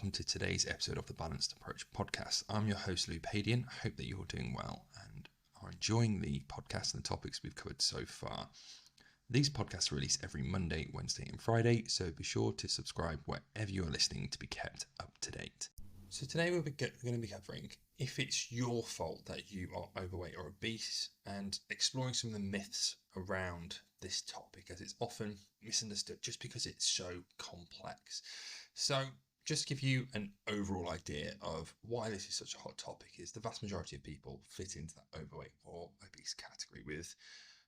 welcome to today's episode of the Balanced Approach podcast. I'm your host, Louis Padian. I hope that you're doing well and are enjoying the podcast and the topics we've covered so far. These podcasts are released every Monday, Wednesday and Friday, so be sure to subscribe wherever you are listening to be kept up to date. So today we're going to be covering if it's your fault that you are overweight or obese and exploring some of the myths around this topic, as it's often misunderstood just because it's so complex. So just to give you an overall idea of why this is such a hot topic is the vast majority of people fit into that overweight or obese category, with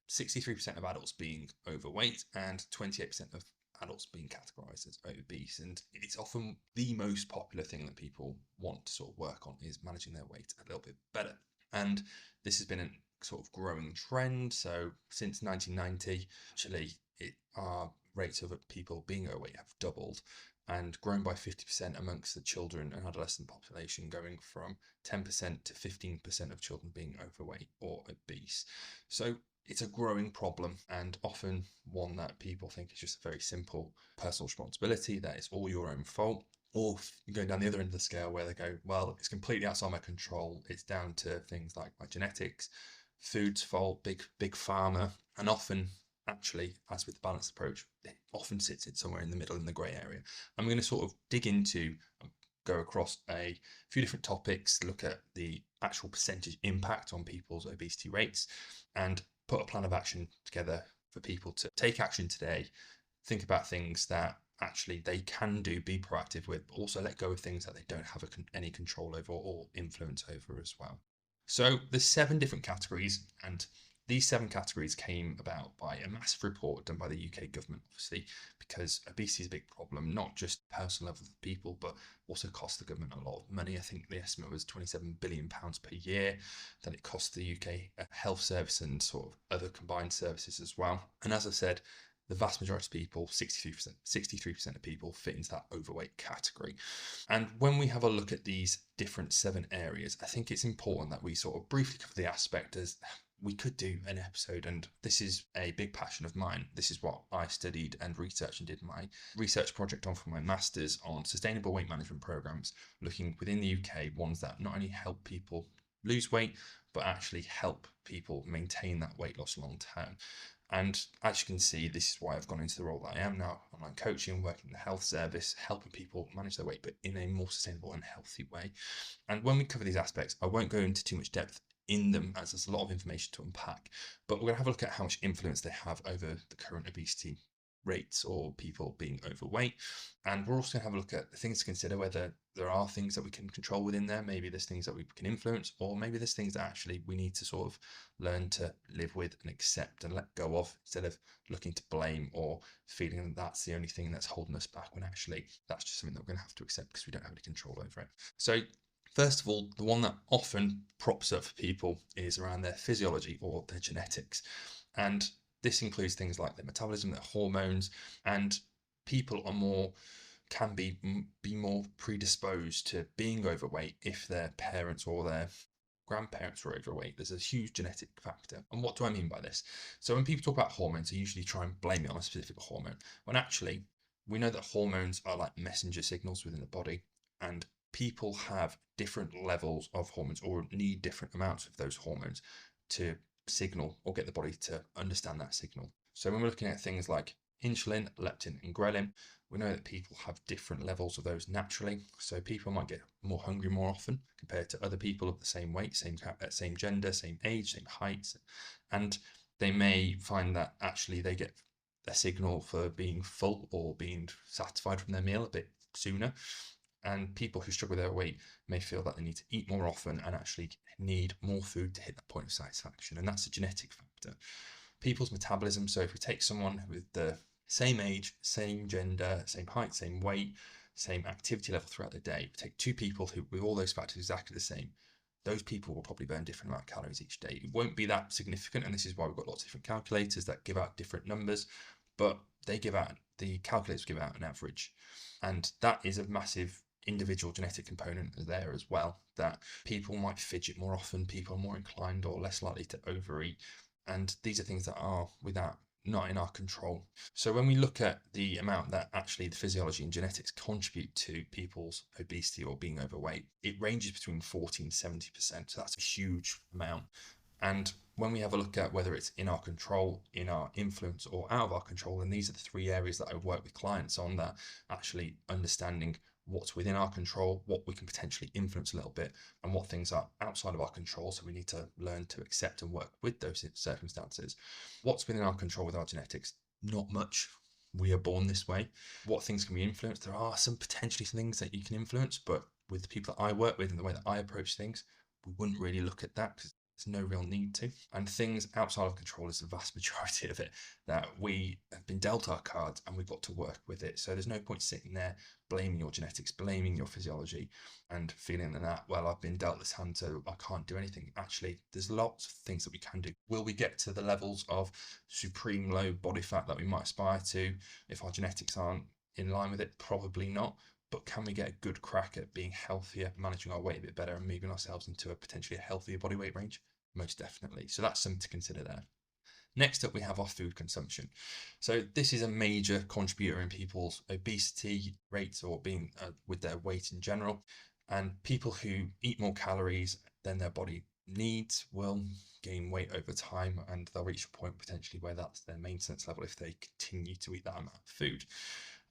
63% of adults being overweight and 28% of adults being categorized as obese. And it's often the most popular thing that people want to sort of work on is managing their weight a little bit better. And this has been a sort of growing trend. So since 1990, actually, our rates of people being overweight have doubled and grown by 50% amongst the children and adolescent population, going from 10% to 15% of children being overweight or obese. So it's a growing problem, and often one that people think is just a very simple personal responsibility, that it's all your own fault. Or you're going down the other end of the scale where they go, well, it's completely outside my control. It's down to things like my genetics, food's fault, big pharma, and often, actually, as with the balanced approach, it often sits somewhere in the middle in the grey area. I'm going to sort of dig into, go across a few different topics, look at the actual percentage impact on people's obesity rates, and put a plan of action together for people to take action today, think about things that actually they can do, be proactive with, but also let go of things that they don't have any control over or influence over as well. So there's 7 different categories, and these 7 categories came about by a massive report done by the UK government, obviously, because obesity is a big problem, not just personal level of people, but also costs the government a lot of money. I think the estimate was £27 billion per year that it costs the UK health service and sort of other combined services as well. And as I said, the vast majority of people, 63% of people, fit into that overweight category. And when we have a look at these different 7 areas, I think it's important that we sort of briefly cover the aspect, as we could do an episode, and this is a big passion of mine. This is what I studied and researched and did my research project on for my master's, on sustainable weight management programs, looking within the UK, ones that not only help people lose weight, but actually help people maintain that weight loss long term. And as you can see, this is why I've gone into the role that I am now, online coaching, working in the health service, helping people manage their weight, but in a more sustainable and healthy way. And when we cover these aspects, I won't go into too much depth in them, as there's a lot of information to unpack, but we're going to have a look at how much influence they have over the current obesity rates or people being overweight. And we're also going to have a look at the things to consider, whether there are things that we can control within there, maybe there's things that we can influence, or maybe there's things that actually we need to sort of learn to live with and accept and let go of, instead of looking to blame or feeling that that's the only thing that's holding us back, when actually that's just something that we're going to have to accept because we don't have any control over it. So first of all, the one that often props up for people is around their physiology or their genetics. And this includes things like their metabolism, their hormones, and people can be more predisposed to being overweight if their parents or their grandparents were overweight. There's a huge genetic factor. And what do I mean by this? So when people talk about hormones, they usually try and blame it on a specific hormone, when actually we know that hormones are like messenger signals within the body, and people have different levels of hormones or need different amounts of those hormones to signal or get the body to understand that signal. So when we're looking at things like insulin, leptin and ghrelin, we know that people have different levels of those naturally. So people might get more hungry more often compared to other people of the same weight, same gender, same age, same height. And they may find that actually they get a signal for being full or being satisfied from their meal a bit sooner. And people who struggle with their weight may feel that they need to eat more often and actually need more food to hit that point of satisfaction. And that's a genetic factor. People's metabolism. So if we take someone with the same age, same gender, same height, same weight, same activity level throughout the day, we take 2 people who with all those factors exactly the same, those people will probably burn different amount of calories each day. It won't be that significant, and this is why we've got lots of different calculators that give out different numbers, but the calculators give out an average. And that is a massive individual genetic component there as well, that people might fidget more often, people are more inclined or less likely to overeat. And these are things that are without not in our control. So when we look at the amount that actually the physiology and genetics contribute to people's obesity or being overweight, it ranges between 40 and 70%. So that's a huge amount. And when we have a look at whether it's in our control, in our influence, or out of our control, then these are the three areas that I work with clients on, that actually understanding what's within our control, what we can potentially influence a little bit, and what things are outside of our control. So we need to learn to accept and work with those circumstances. What's within our control with our genetics? Not much. We are born this way. What things can we influence? There are some potentially things that you can influence, but with the people that I work with and the way that I approach things, we wouldn't really look at that because there's no real need to. And things outside of control is the vast majority of it, that we have been dealt our cards and we've got to work with it. So there's no point sitting there blaming your genetics, blaming your physiology, and feeling that, well, I've been dealt this hand, so I can't do anything. Actually, there's lots of things that we can do. Will we get to the levels of supreme low body fat that we might aspire to if our genetics aren't in line with it? Probably not. But can we get a good crack at being healthier, managing our weight a bit better, and moving ourselves into a potentially healthier body weight range? Most definitely. So that's something to consider there. Next up, we have our food consumption. So this is a major contributor in people's obesity rates, or being with their weight in general. And people who eat more calories than their body needs will gain weight over time, and they'll reach a point potentially where that's their maintenance level if they continue to eat that amount of food.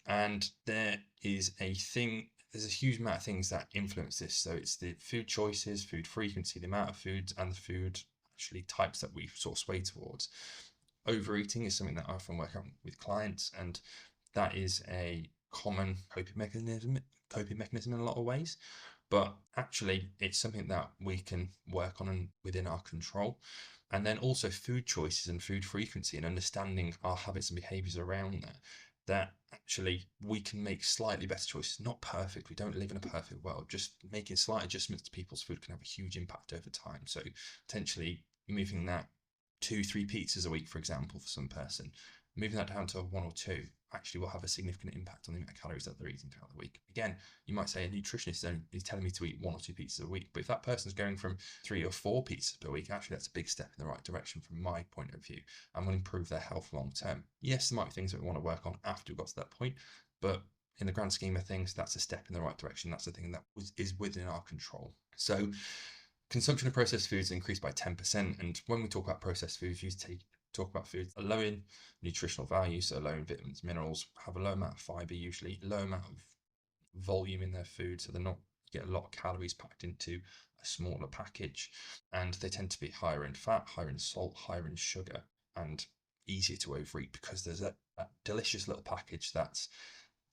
And there's a huge amount of things that influence this. So it's the food choices, food frequency, the amount of foods, and the food actually types that we sort of sway towards. Overeating is something that I often work on with clients, and that is a common coping mechanism in a lot of ways. But actually, it's something that we can work on and within our control. And then also food choices and food frequency, and understanding our habits and behaviors around that actually we can make slightly better choices. Not perfect. We don't live in a perfect world. Just making slight adjustments to people's food can have a huge impact over time. So potentially moving that 2-3 pizzas a week, for example, for some person, moving that down to 1 or 2 actually will have a significant impact on the amount of calories that they're eating throughout the week. Again, you might say a nutritionist is telling me to eat 1 or 2 pizzas a week, but if that person's going from 3 or 4 pizzas per week, actually that's a big step in the right direction from my point of view, and will improve their health long term. Yes, there might be things that we want to work on after we've got to that point, but in the grand scheme of things, that's a step in the right direction. That's the thing that is within our control. So consumption of processed foods increased by 10%. And when we talk about processed foods, you talk about foods low in nutritional value, so low in vitamins, minerals, have a low amount of fiber, usually low amount of volume in their food, so they're not get a lot of calories packed into a smaller package, and they tend to be higher in fat, higher in salt, higher in sugar, and easier to overeat because there's that delicious little package that's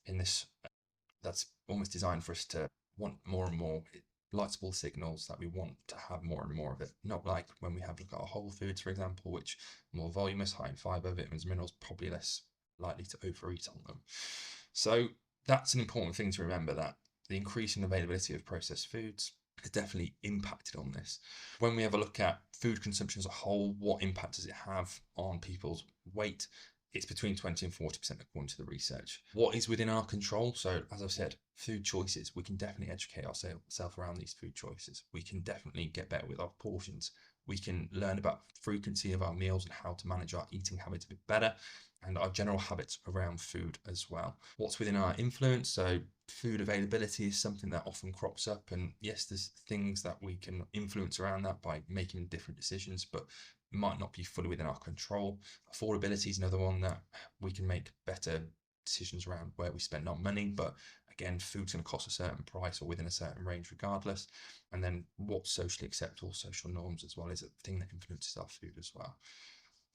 in this that's almost designed for us to want more and more. It lights up all signals that we want to have more and more of it. Not like when we have look at our whole foods, for example, which are more voluminous, high in fiber, vitamins, minerals, probably less likely to overeat on them. So that's an important thing to remember, that the increasing availability of processed foods has definitely impacted on this. When we have a look at food consumption as a whole, what impact does it have on people's weight? It's between 20 and 40% according to the research. What is within our control? So as I've said, food choices. We can definitely educate ourselves around these food choices. We can definitely get better with our portions. We can learn about frequency of our meals and how to manage our eating habits a bit better, and our general habits around food as well. What's within our influence? So food availability is something that often crops up, and yes, there's things that we can influence around that by making different decisions, but might not be fully within our control. Affordability is another one that we can make better decisions around where we spend our money, but again, food's going to cost a certain price or within a certain range regardless. And then what's socially acceptable, social norms as well, is a thing that influences our food as well.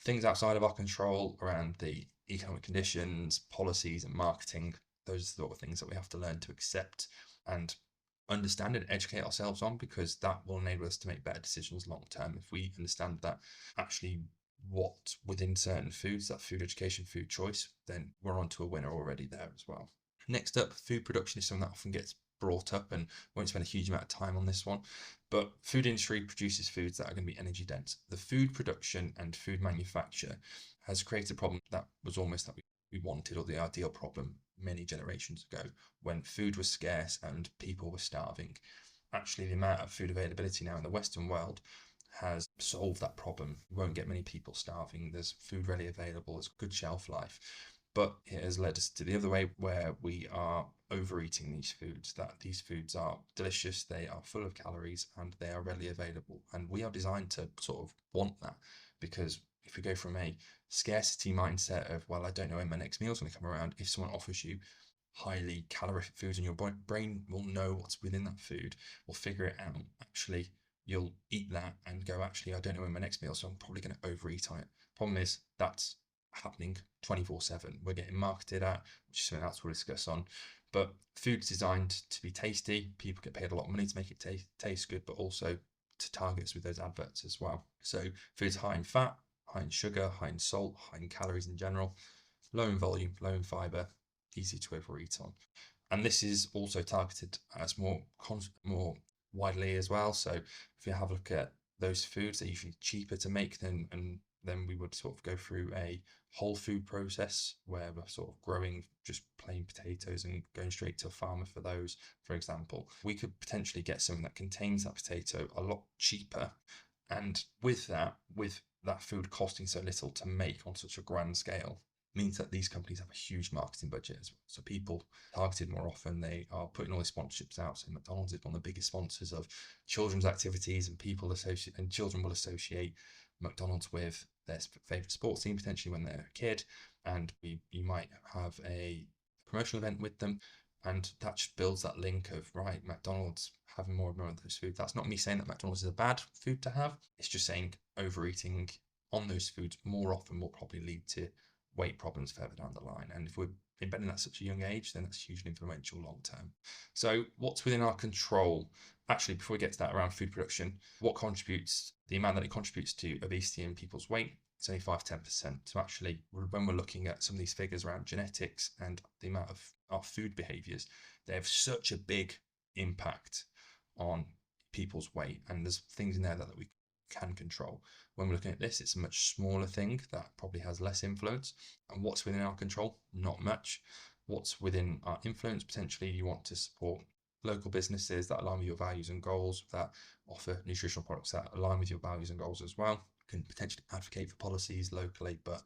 Things outside of our control around the economic conditions, policies and marketing, those are the sort of things that we have to learn to accept and understand and educate ourselves on, because that will enable us to make better decisions long term. If we understand that actually what within certain foods, that food education, food choice, then we're on to a winner already there as well. Next up, food production is something that often gets brought up, and won't spend a huge amount of time on this one, but food industry produces foods that are going to be energy dense. The food production and food manufacture has created a problem that was almost that we wanted, or the ideal problem, many generations ago, when food was scarce and people were starving. Actually, the amount of food availability now in the Western world has solved that problem. You won't get many people starving. There's food readily available. It's good shelf life. But it has led us to the other way where we are overeating these foods, that these foods are delicious, they are full of calories, and they are readily available. And we are designed to sort of want that, because if we go from a scarcity mindset of, well, I don't know when my next meal's going to come around, if someone offers you highly calorific foods and your brain will know what's within that food, will figure it out. Actually, you'll eat that and go, actually, I don't know when my next meal, so I'm probably going to overeat on it. Problem is, that's happening 24/7. We're getting marketed at, which is something else we'll discuss on. But food's designed to be tasty. People get paid a lot of money to make it taste good, but also to target us with those adverts as well. So food's high in fat, high in sugar, high in salt, high in calories in general, low in volume, low in fiber, easy to overeat on. And this is also targeted as more widely as well. So if you have a look at those foods, they're usually cheaper to make and then we would sort of go through a whole food process where we're sort of growing just plain potatoes and going straight to a farmer for those, for example. We could potentially get something that contains that potato a lot cheaper. And with that food costing so little to make on such a grand scale, means that these companies have a huge marketing budget as well. So people targeted more often, they are putting all these sponsorships out. So McDonald's is one of the biggest sponsors of children's activities, and children will associate McDonald's with their favorite sports team potentially when they're a kid, and you might have a promotional event with them, and that just builds that link of, right, McDonald's having more and more of those foods. That's not me saying that McDonald's is a bad food to have. It's just saying overeating on those foods more often will probably lead to weight problems further down the line. And if we're embedding that at such a young age, then that's hugely influential long term. So what's within our control? Actually, before we get to that around food production, what contributes, the amount that it contributes to obesity in people's weight, it's only 5-10%. So actually, when we're looking at some of these figures around genetics and the amount of our food behaviors, they have such a big impact on people's weight. And there's things in there that we can control. When we're looking at this, it's a much smaller thing that probably has less influence. And what's within our control? Not much. What's within our influence? Potentially, you want to support local businesses that align with your values and goals, that offer nutritional products that align with your values and goals as well. You can potentially advocate for policies locally, but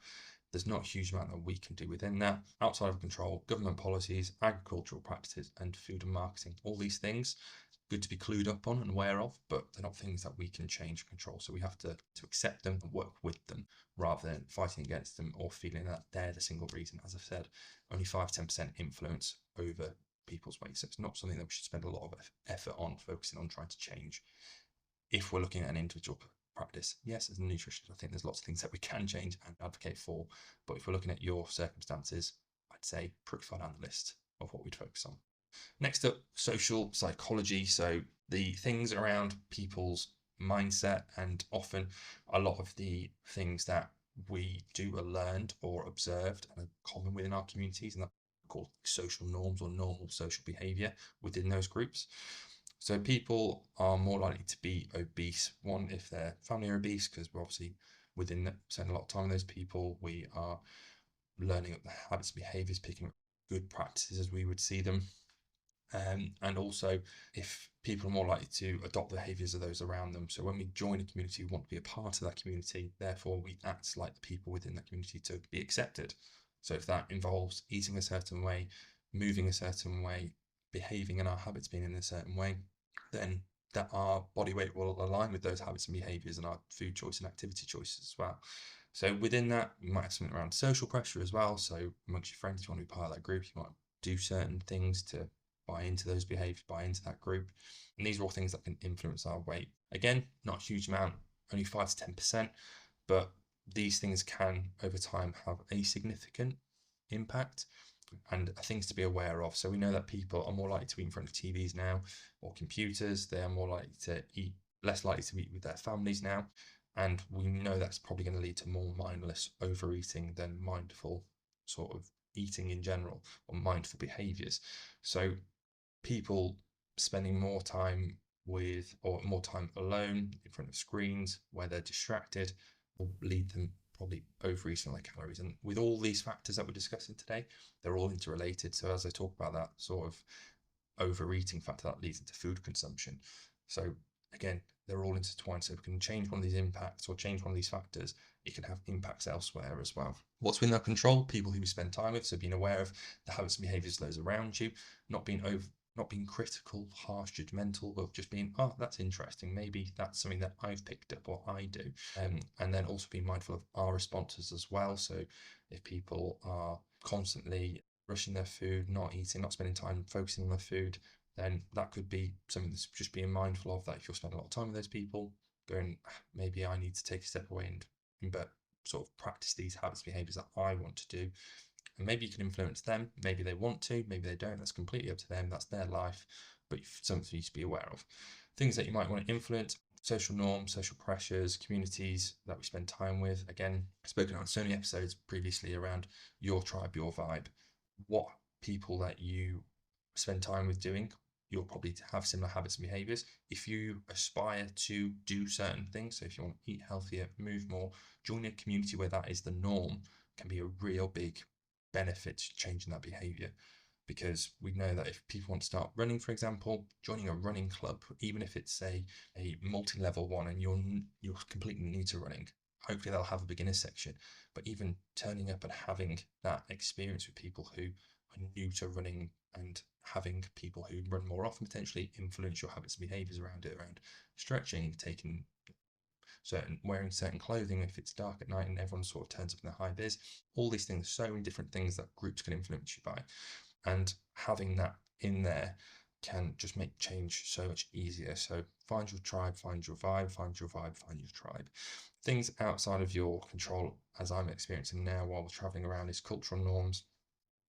there's not a huge amount that we can do within that. Outside of control, government policies, agricultural practices, and food and marketing. All these things, good to be clued up on and aware of, but they're not things that we can change or control. So we have to accept them and work with them rather than fighting against them or feeling that they're the single reason. As I've said, only 5-10% influence over people's weight. So it's not something that we should spend a lot of effort on focusing on trying to change. If we're looking at an individual practice, yes, as a nutritionist, I think there's lots of things that we can change and advocate for. But if we're looking at your circumstances, I'd say pretty far down the list of what we'd focus on. Next up, social psychology. So the things around people's mindset, and often a lot of the things that we do are learned or observed and are common within our communities, and that's called social norms or normal social behavior within those groups. So people are more likely to be obese, one, if their family are obese, because we're obviously spending a lot of time with those people. We are learning up the habits and behaviors, picking up good practices as we would see them. And also, if people are more likely to adopt the behaviors of those around them. So when we join a community, we want to be a part of that community. Therefore, we act like the people within that community to be accepted. So if that involves eating a certain way, moving a certain way, behaving in our habits being in a certain way, then that our body weight will align with those habits and behaviors and our food choice and activity choices as well. So within that, you might have something around social pressure as well. So amongst your friends, if you want to be part of that group, you might do certain things to buy into those behaviors, buy into that group. And these are all things that can influence our weight. Again, not a huge amount, only 5-10%, but these things can over time have a significant impact and things to be aware of. So we know that people are more likely to eat in front of TVs now or computers. They are more likely to eat, less likely to eat with their families now. And we know that's probably going to lead to more mindless overeating than mindful sort of eating in general or mindful behaviors. So people spending more time with or more time alone in front of screens where they're distracted will lead them probably overeating their calories. And with all these factors that we're discussing today, they're all interrelated. So as I talk about that sort of overeating factor, that leads into food consumption. So again, they're all intertwined. So if we can change one of these impacts or change one of these factors, it can have impacts elsewhere as well. What's within our control? People who we spend time with. So being aware of the habits and behaviors of those around you, not being critical, harsh, judgmental, but just being, oh, that's interesting. Maybe that's something that I've picked up or I do. And then also being mindful of our responses as well. So if people are constantly rushing their food, not eating, not spending time focusing on their food, then that could be something that's just being mindful of, that if you're spending a lot of time with those people, going, maybe I need to take a step away and but sort of practice these habits, behaviors that I want to do. And maybe you can influence them. Maybe they want to, maybe they don't. That's completely up to them. That's their life. But something for you to be aware of. Things that you might want to influence: social norms, social pressures, communities that we spend time with. Again, I've spoken on so many episodes previously around your tribe, your vibe. What people that you spend time with doing, you'll probably have similar habits and behaviors. If you aspire to do certain things, so if you want to eat healthier, move more, join a community where that is the norm, can be a real big benefit to changing that behavior. Because we know that if people want to start running, for example, joining a running club, even if it's a multi-level one and you're completely new to running, hopefully they'll have a beginner section. But even turning up and having that experience with people who are new to running, and having people who run more often potentially influence your habits and behaviors around it, around stretching, wearing certain clothing if it's dark at night and everyone sort of turns up in their high vis. All these things, so many different things that groups can influence you by. And having that in there can just make change so much easier. So find your tribe, find your vibe, find your vibe, find your tribe. Things outside of your control, as I'm experiencing now while we're traveling around, is cultural norms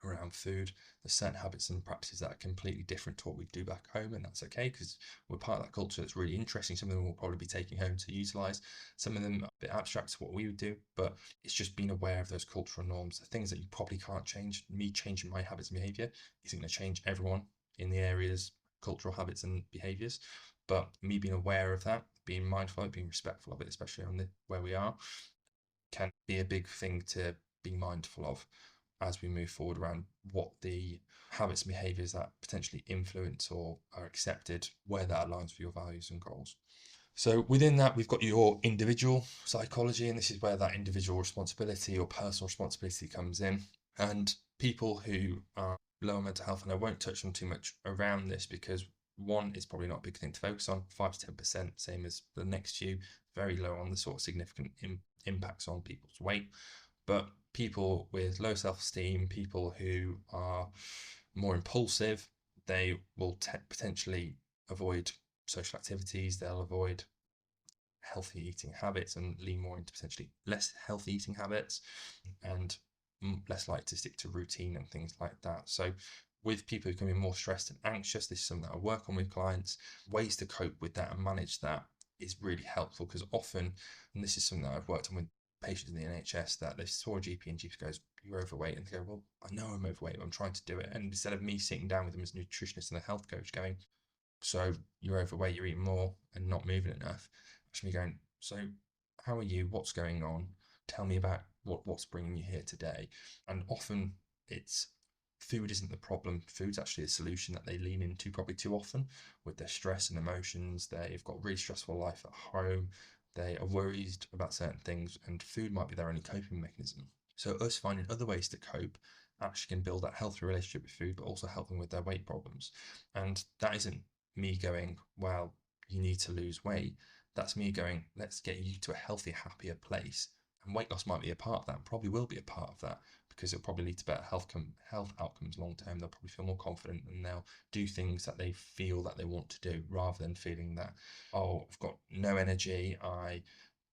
around food. There's certain habits and practices that are completely different to what we do back home, and that's okay because we're part of that culture. That's really interesting. Some of them we'll probably be taking home to utilize. Some of them are a bit abstract to what we would do, but it's just being aware of those cultural norms, the things that you probably can't change. Me changing my habits and behavior isn't going to change everyone in the areas, cultural habits and behaviors, but me being aware of that, being mindful of it, being respectful of it, especially on where we are, can be a big thing to be mindful of as we move forward around what the habits and behaviors that potentially influence or are accepted, where that aligns with your values and goals. So within that, we've got your individual psychology, and this is where that individual responsibility or personal responsibility comes in. And people who are low on mental health, and I won't touch on too much around this because one, is probably not a big thing to focus on, 5 to 10%, same as the next few, very low on the sort of significant impacts on people's weight. But people with low self-esteem, people who are more impulsive, they will potentially avoid social activities, they'll avoid healthy eating habits and lean more into potentially less healthy eating habits, and less likely to stick to routine and things like that. So with people who can be more stressed and anxious, this is something that I work on with clients. Ways to cope with that and manage that is really helpful, because often, and this is something that I've worked on with patients in the NHS, that they saw a GP and GP goes, "You're overweight," and they go, "Well, I know I'm overweight, but I'm trying to do it." And instead of me sitting down with them as a nutritionist and a health coach going, "So you're overweight, you're eating more and not moving enough," actually going, "So how are you? What's going on? Tell me about what's bringing you here today." And often it's food isn't the problem. Food's actually a solution that they lean into probably too often with their stress and emotions. They've got a really stressful life at home. They are worried about certain things, and food might be their only coping mechanism. So us finding other ways to cope actually can build that healthy relationship with food, but also help them with their weight problems. And that isn't me going, "Well, you need to lose weight." That's me going, "Let's get you to a healthier, happier place." And weight loss might be a part of that, probably will be a part of that, because it'll probably lead to better health outcomes long term. They'll probably feel more confident, and they'll do things that they feel that they want to do, rather than feeling that, "Oh, I've got no energy, I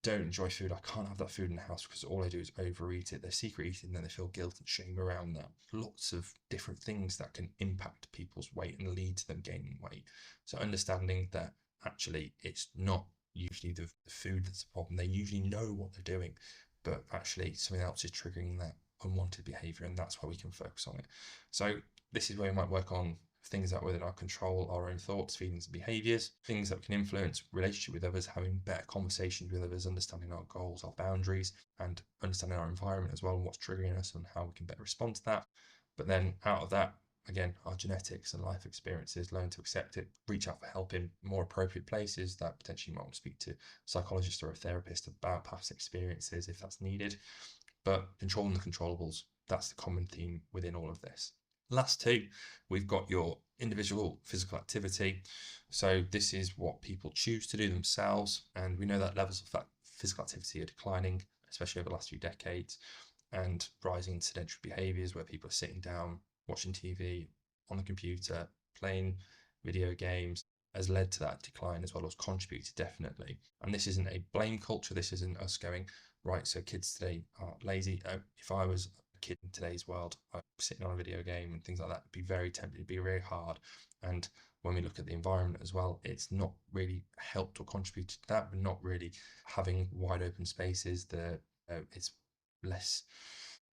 don't enjoy food, I can't have that food in the house because all I do is overeat it." They're secret eating, then they feel guilt and shame around that. Lots of different things that can impact people's weight and lead to them gaining weight. So understanding that actually it's not usually the food that's the problem. They usually know what they're doing, but actually something else is triggering that unwanted behavior, and that's where we can focus on it. So this is where we might work on things that are within our control, our own thoughts, feelings, and behaviors, things that can influence relationship with others, having better conversations with others, understanding our goals, our boundaries, and understanding our environment as well, and what's triggering us and how we can better respond to that. But then out of that, again, our genetics and life experiences, learn to accept it, reach out for help in more appropriate places that potentially you might want to speak to a psychologist or a therapist about past experiences if that's needed. But controlling the controllables, that's the common theme within all of this. Last two, we've got your individual physical activity. So this is what people choose to do themselves. And we know that levels of physical activity are declining, especially over the last few decades, and rising sedentary behaviors where people are sitting down, watching TV, on the computer, playing video games, has led to that decline as well as contributed definitely. And this isn't a blame culture. This isn't us going, right, so kids today are lazy. If I was a kid in today's world, I'd be sitting on a video game and things like that. It'd be very tempting, it'd be very hard. And when we look at the environment as well, it's not really helped or contributed to that. We're not really having wide open spaces. It's less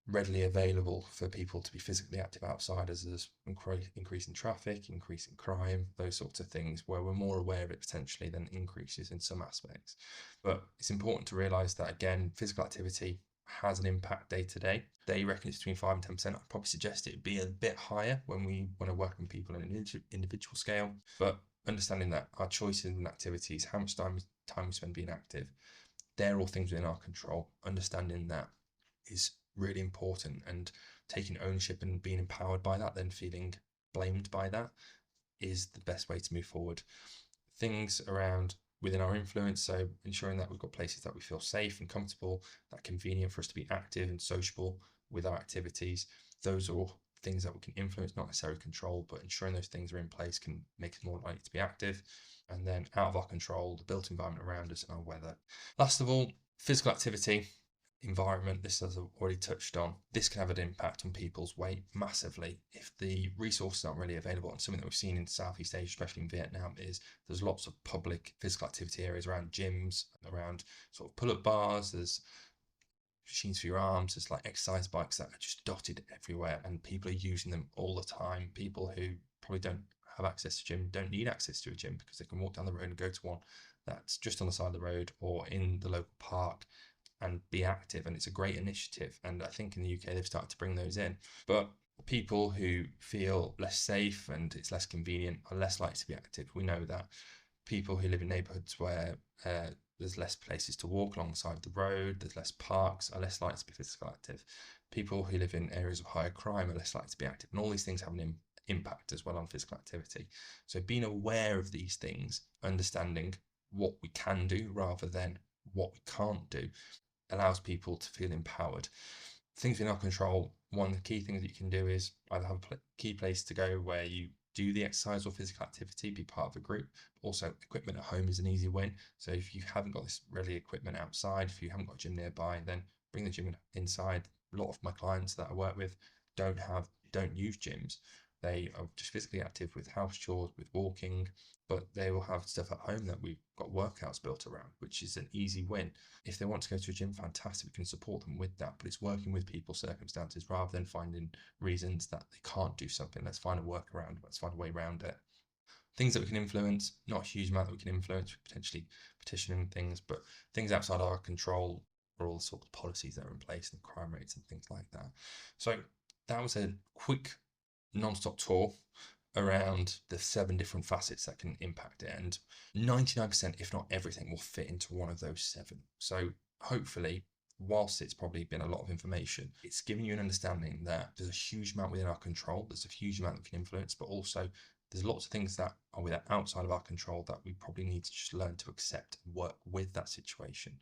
readily available for people to be physically active outside as there's increase in traffic, increase in crime, those sorts of things where we're more aware of it potentially than increases in some aspects. But it's important to realise that, again, physical activity has an impact day to day. They reckon it's between 5 and 10%. I'd probably suggest it would be a bit higher when we want to work with people on an individual scale. But understanding that our choices and activities, how much time we spend being active, they're all things within our control. Understanding that is really important, and taking ownership and being empowered by that, then feeling blamed by that, is the best way to move forward. Things around within our influence, so ensuring that we've got places that we feel safe and comfortable, that are convenient for us to be active and sociable with our activities. Those are all things that we can influence, not necessarily control, but ensuring those things are in place can make us more likely to be active. And then out of our control, the built environment around us and our weather. Last of all, physical activity, environment, this as I've already touched on, this can have an impact on people's weight massively if the resources aren't really available. And something that we've seen in Southeast Asia, especially in Vietnam, is there's lots of public physical activity areas around gyms, around sort of pull-up bars, there's machines for your arms, there's like exercise bikes that are just dotted everywhere and people are using them all the time. People who probably don't have access to gym don't need access to a gym because they can walk down the road and go to one that's just on the side of the road or in the local park and be active. And it's a great initiative, and I think in the UK they've started to bring those in. But people who feel less safe and it's less convenient are less likely to be active. We know that people who live in neighbourhoods where there's less places to walk alongside the road, there's less parks, are less likely to be physical active. People who live in areas of higher crime are less likely to be active, and all these things have an impact as well on physical activity. So being aware of these things, understanding what we can do rather than what we can't do, allows people to feel empowered. Things in our control, one of the key things that you can do is either have a key place to go where you do the exercise or physical activity, be part of a group. Also, equipment at home is an easy win. So if you haven't got this ready equipment outside, if you haven't got a gym nearby, then bring the gym inside. A lot of my clients that I work with don't use gyms. They are just physically active with house chores, with walking, but they will have stuff at home that we've got workouts built around, which is an easy win. If they want to go to a gym, fantastic, we can support them with that, but it's working with people's circumstances rather than finding reasons that they can't do something. Let's find a workaround, let's find a way around it. Things that we can influence, not a huge amount that we can influence, potentially petitioning things, but things outside our control are all the sort of policies that are in place and crime rates and things like that. So that was a quick non-stop tour around the 7 different facets that can impact it, and 99%, if not everything, will fit into one of those 7. So hopefully, whilst it's probably been a lot of information, it's giving you an understanding that there's a huge amount within our control, there's a huge amount that we can influence, but also there's lots of things that are outside of our control that we probably need to just learn to accept and work with that situation.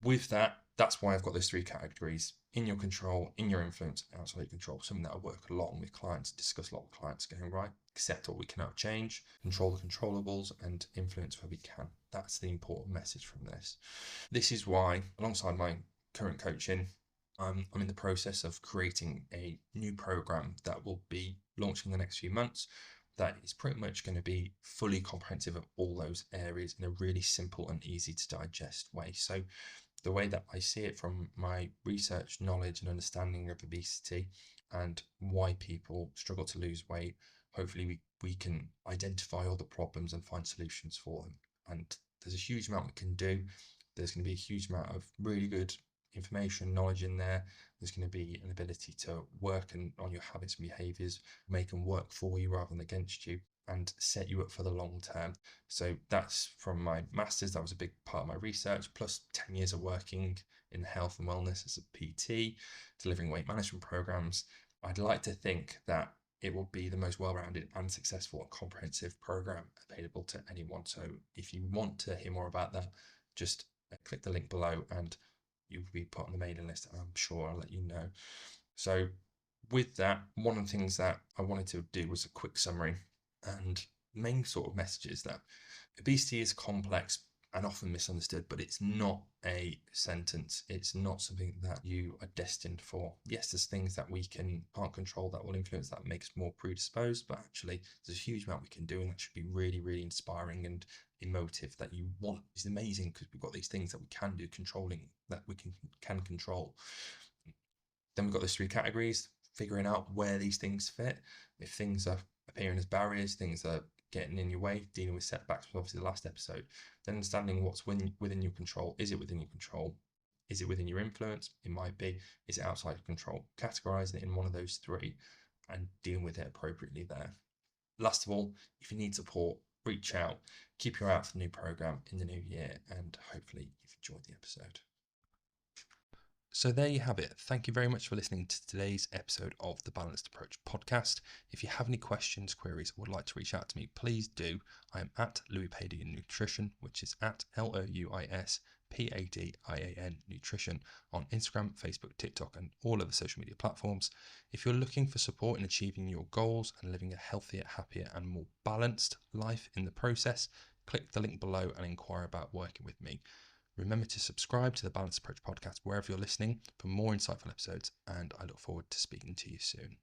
With that, that's why I've got those 3 categories: in your control, in your influence, outside your control. Something that I work a lot with clients, discuss a lot with clients, going, right, accept what we cannot change, control the controllables, and influence where we can. That's the important message from this. This is why, alongside my current coaching, I'm in the process of creating a new program that will be launching in the next few months. That is pretty much going to be fully comprehensive of all those areas in a really simple and easy to digest way. So the way that I see it from my research, knowledge, and understanding of obesity and why people struggle to lose weight, hopefully we can identify all the problems and find solutions for them. And there's a huge amount we can do. There's going to be a huge amount of really good information, knowledge in there. There's going to be an ability to work on your habits and behaviors, make them work for you rather than against you, and set you up for the long term. So that's from my master's. That was a big part of my research, plus 10 years of working in health and wellness as a PT, delivering weight management programs. I'd like to think that it will be the most well-rounded and successful and comprehensive program available to anyone. So if you want to hear more about that, just click the link below and you'll be put on the mailing list. I'm sure I'll let you know. So with that, one of the things that I wanted to do was a quick summary and main sort of messages that obesity is complex and often misunderstood, but it's not a sentence. It's not something that you are destined for. Yes, there's things that we can't control that will influence, that makes us more predisposed, but actually there's a huge amount we can do, and that should be really, really inspiring and emotive. That you want is amazing because we've got these things that we can do, controlling that we can control. Then we've got those three categories, figuring out where these things fit. If things are appearing as barriers, things are getting in your way, dealing with setbacks was obviously the last episode. Then understanding what's within your control. Is it within your control? Is it within your influence? It might be. Is it outside of control? Categorizing it in one of those three and dealing with it appropriately there. Last of all, if you need support, reach out. Keep your eye out for the new program in the new year, and hopefully you've enjoyed the episode. So there you have it. Thank you very much for listening to today's episode of the Balanced Approach podcast. If you have any questions, queries, or would like to reach out to me, please do. I am at Louis Padian Nutrition, which is at LOUISPADIAN Nutrition on Instagram, Facebook, TikTok, and all other social media platforms. If you're looking for support in achieving your goals and living a healthier, happier, and more balanced life in the process, click the link below and inquire about working with me. Remember to subscribe to the Balanced Approach podcast wherever you're listening for more insightful episodes, and I look forward to speaking to you soon.